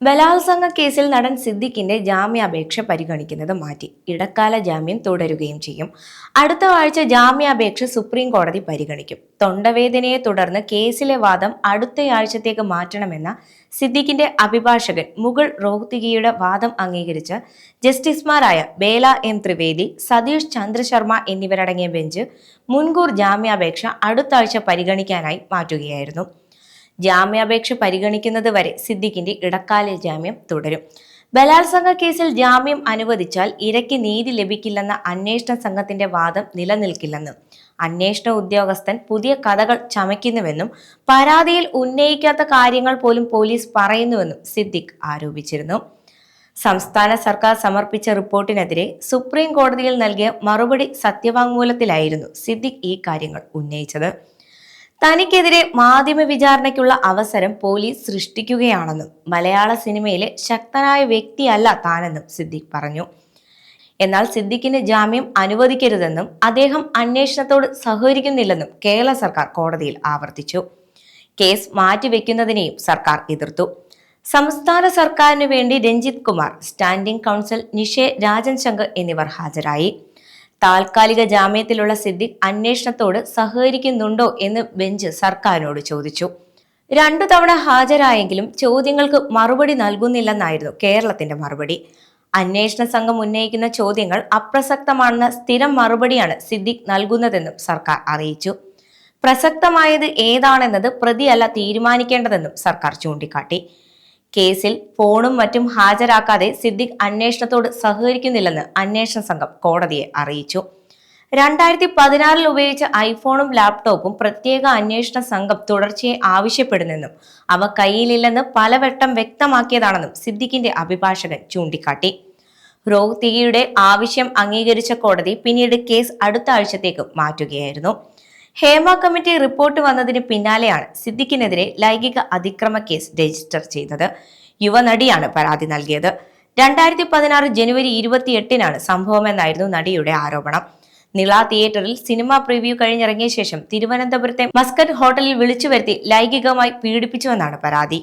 ബലാത്സംഗ കേസിൽ നടൻ സിദ്ദിഖിന്റെ ജാമ്യാപേക്ഷ പരിഗണിക്കുന്നത് മാറ്റി. ഇടക്കാല ജാമ്യം തുടരുകയും ചെയ്യും. അടുത്ത ആഴ്ച ജാമ്യാപേക്ഷ സുപ്രീം കോടതി പരിഗണിക്കും. തൊണ്ടവേദനയെ തുടർന്ന് കേസിലെ വാദം അടുത്തയാഴ്ചത്തേക്ക് മാറ്റണമെന്ന സിദ്ദിഖിന്റെ അഭിഭാഷകൻ മുകുൾ റോഹ്തഗിയുടെ വാദം അംഗീകരിച്ച് ജസ്റ്റിസുമാരായ ബേല എം ത്രിവേദി, സതീഷ് ചന്ദ്ര ശർമ്മ എന്നിവരടങ്ങിയ ബെഞ്ച് മുൻകൂർ ജാമ്യാപേക്ഷ അടുത്ത ആഴ്ച പരിഗണിക്കാനായി മാറ്റുകയായിരുന്നു. ജാമ്യാപേക്ഷ പരിഗണിക്കുന്നത് വരെ സിദ്ദിഖിന്റെ ഇടക്കാല ജാമ്യം തുടരും. ബലാത്സംഗ കേസിൽ ജാമ്യം അനുവദിച്ചാൽ ഇരയ്ക്ക് നീതി ലഭിക്കില്ലെന്ന അന്വേഷണ സംഘത്തിന്റെ വാദം നിലനിൽക്കില്ലെന്നും അന്വേഷണ ഉദ്യോഗസ്ഥൻ പുതിയ കഥകൾ ചമയ്ക്കുന്നുവെന്നും പരാതിയിൽ ഉന്നയിക്കാത്ത കാര്യങ്ങൾ പോലും പോലീസ് പറയുന്നുവെന്നും സിദ്ദിഖ് ആരോപിച്ചിരുന്നു. സംസ്ഥാന സർക്കാർ സമർപ്പിച്ച റിപ്പോർട്ടിനെതിരെ സുപ്രീം കോടതിയിൽ നൽകിയ മറുപടി സത്യവാങ്മൂലത്തിലായിരുന്നു സിദ്ദിഖ് ഈ കാര്യങ്ങൾ ഉന്നയിച്ചത്. തനിക്കെതിരെ മാധ്യമ വിചാരണയ്ക്കുള്ള അവസരം പോലീസ് സൃഷ്ടിക്കുകയാണെന്നും മലയാള സിനിമയിലെ ശക്തനായ വ്യക്തിയല്ല താനെന്നും സിദ്ദിഖ് പറഞ്ഞു. എന്നാൽ സിദ്ദിഖിന് ജാമ്യം അനുവദിക്കരുതെന്നും അദ്ദേഹം അന്വേഷണത്തോട് സഹകരിക്കുന്നില്ലെന്നും കേരള സർക്കാർ കോടതിയിൽ ആവർത്തിച്ചു. കേസ് മാറ്റിവെക്കുന്നതിനെയും സർക്കാർ എതിർത്തു. സംസ്ഥാന സർക്കാരിനു വേണ്ടി രഞ്ജിത് കുമാർ, സ്റ്റാൻഡിംഗ് കൗൺസിൽ നിഷേ രാജൻ ശങ്കർ എന്നിവർ ഹാജരായി. താൽക്കാലിക ജാമ്യത്തിലുള്ള സിദ്ദിഖ് അന്വേഷണത്തോട് സഹകരിക്കുന്നുണ്ടോ എന്ന് ബെഞ്ച് സർക്കാരിനോട് ചോദിച്ചു. 2 തവണ ഹാജരായെങ്കിലും ചോദ്യങ്ങൾക്ക് മറുപടി നൽകുന്നില്ലെന്നായിരുന്നു കേരളത്തിന്റെ മറുപടി. അന്വേഷണ സംഘം ഉന്നയിക്കുന്ന ചോദ്യങ്ങൾ അപ്രസക്തമാണെന്ന സ്ഥിരം മറുപടിയാണ് സിദ്ദിഖ് നൽകുന്നതെന്നും സർക്കാർ അറിയിച്ചു. പ്രസക്തമായത് ഏതാണെന്നത് പ്രതിയല്ല തീരുമാനിക്കേണ്ടതെന്നും സർക്കാർ ചൂണ്ടിക്കാട്ടി. കേസിൽ ഫോണും മറ്റും ഹാജരാക്കാതെ സിദ്ദിഖ് അന്വേഷണത്തോട് സഹകരിക്കുന്നില്ലെന്ന് അന്വേഷണ സംഘം കോടതിയെ അറിയിച്ചു. 2016 ഉപയോഗിച്ച ഐഫോണും ലാപ്ടോപ്പും പ്രത്യേക അന്വേഷണ സംഘം തുടർച്ചയായി ആവശ്യപ്പെടുന്നെന്നും അവ കയ്യിലില്ലെന്ന് പലവട്ടം വ്യക്തമാക്കിയതാണെന്നും സിദ്ദിഖിന്റെ അഭിഭാഷകൻ ചൂണ്ടിക്കാട്ടി. റോഹ്തഗിയുടെ ആവശ്യം അംഗീകരിച്ച കോടതി പിന്നീട് കേസ് അടുത്ത ആഴ്ചത്തേക്ക് മാറ്റുകയായിരുന്നു. ഹേമ കമ്മിറ്റി റിപ്പോർട്ട് വന്നതിന് പിന്നാലെയാണ് സിദ്ദിഖിനെതിരെ ലൈംഗിക അതിക്രമ കേസ് രജിസ്റ്റർ ചെയ്തത്. യുവനടിയാണ് പരാതി നൽകിയത്. 2016 ജനുവരി 28-നാണ് സംഭവമെന്നായിരുന്നു നടിയുടെ ആരോപണം. നിള തിയേറ്ററിൽ സിനിമ പ്രിവ്യൂ കഴിഞ്ഞിറങ്ങിയ ശേഷം തിരുവനന്തപുരത്തെ മസ്കറ്റ് ഹോട്ടലിൽ വിളിച്ചു വരുത്തി ലൈംഗികമായി പീഡിപ്പിച്ചുവെന്നാണ് പരാതി.